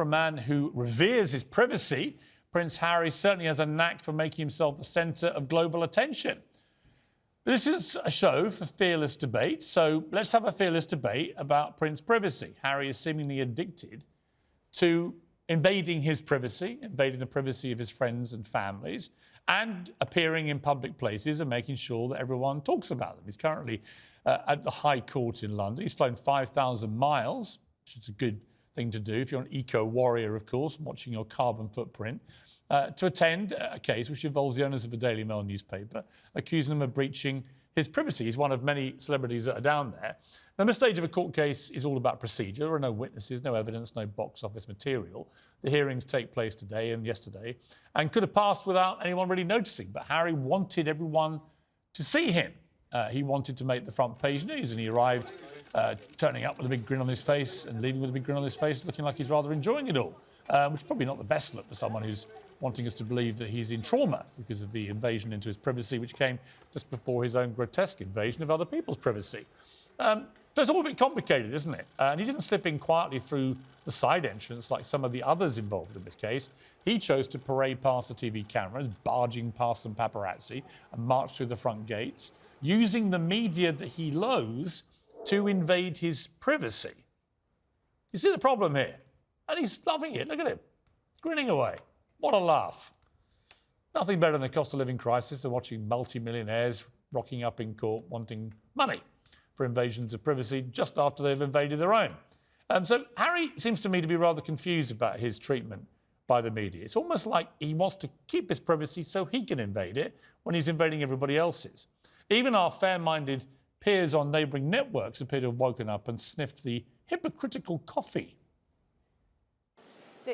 For a man who reveres his privacy, Prince Harry certainly has a knack for making himself the centre of global attention. This is a show for fearless debate, so let's have a fearless debate about Prince's privacy. Harry is seemingly addicted to invading his privacy, invading the privacy of his friends and families, and appearing in public places and making sure that everyone talks about them. He's currently at the High Court in London. He's flown 5,000 miles, which is a good thing to do if you're an eco-warrior, of course, watching your carbon footprint, to attend a case which involves the owners of the Daily Mail newspaper, accusing them of breaching his privacy. He's one of many celebrities that are down there. Now, the stage of a court case is all about procedure. There are no witnesses, no evidence, no box office material. The hearings take place today and yesterday and could have passed without anyone really noticing. But Harry wanted everyone to see him. He wanted to make the front page news, and he arrived turning up with a big grin on his face and leaving with a big grin on his face, looking like he's rather enjoying it all, which is probably not the best look for someone who's wanting us to believe that he's in trauma because of the invasion into his privacy, which came just before his own grotesque invasion of other people's privacy. So it's all a bit complicated, isn't it? And he didn't slip in quietly through the side entrance like some of the others involved in this case. He chose to parade past the TV cameras, barging past some paparazzi, and march through the front gates, using the media that he loathes to invade his privacy. You see the problem here? And he's loving it. Look at him, grinning away. What a laugh. Nothing better than the cost of living crisis than watching multi-millionaires rocking up in court wanting money for invasions of privacy just after they've invaded their own. So Harry seems to me to be rather confused about his treatment by the media. It's almost like he wants to keep his privacy so he can invade it when he's invading everybody else's. Even our fair-minded peers on neighbouring networks appear to have woken up and sniffed the hypocritical coffee.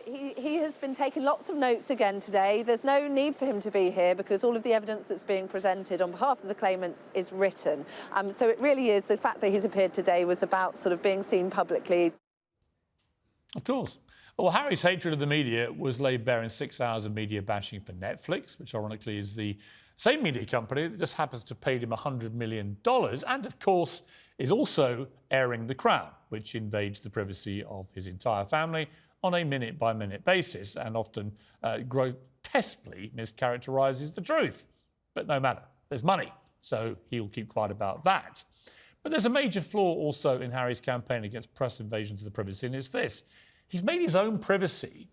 He has been taking lots of notes again today. There's no need for him to be here because all of the evidence that's being presented on behalf of the claimants is written. So it really is, the fact that he's appeared today was about sort of being seen publicly. Of course. Well, Harry's hatred of the media was laid bare in 6 hours of media bashing for Netflix, which ironically is the same media company that just happens to pay him $100 million and, of course, is also airing The Crown, which invades the privacy of his entire family on a minute-by-minute basis and often grotesquely mischaracterises the truth. But no matter, there's money, so he'll keep quiet about that. But there's a major flaw also in Harry's campaign against press invasions of the privacy, and it's this. He's made his own privacy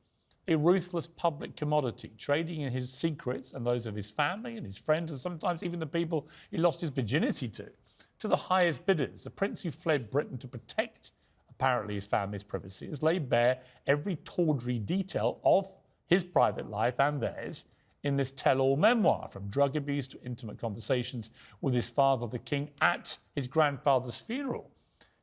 a ruthless public commodity, trading in his secrets and those of his family and his friends and sometimes even the people he lost his virginity to the highest bidders. The prince who fled Britain to protect, apparently, his family's privacy has laid bare every tawdry detail of his private life and theirs in this tell-all memoir, from drug abuse to intimate conversations with his father, the king, at his grandfather's funeral.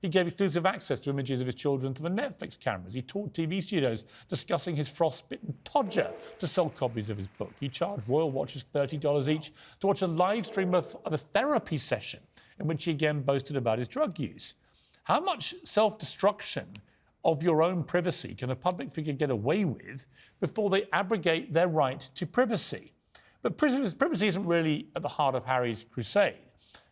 He gave exclusive access to images of his children to the Netflix cameras. He toured TV studios discussing his frostbitten todger to sell copies of his book. He charged royal watchers $30 each to watch a live stream of a therapy session in which he again boasted about his drug use. How much self-destruction of your own privacy can a public figure get away with before they abrogate their right to privacy? But privacy isn't really at the heart of Harry's crusade.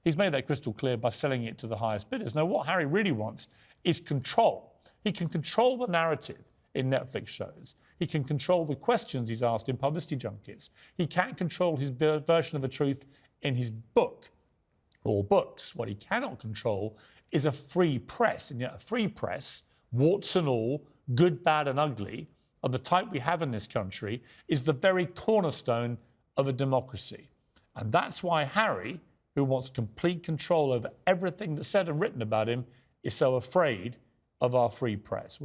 He's made that crystal clear by selling it to the highest bidders. Now, what Harry really wants is control. He can control the narrative in Netflix shows. He can control the questions he's asked in publicity junkets. He can't control his version of the truth in his book or books. What he cannot control is a free press. And yet a free press, warts and all, good, bad and ugly, of the type we have in this country, is the very cornerstone of a democracy. And that's why Harry, who wants complete control over everything that's said and written about him, is so afraid of our free press.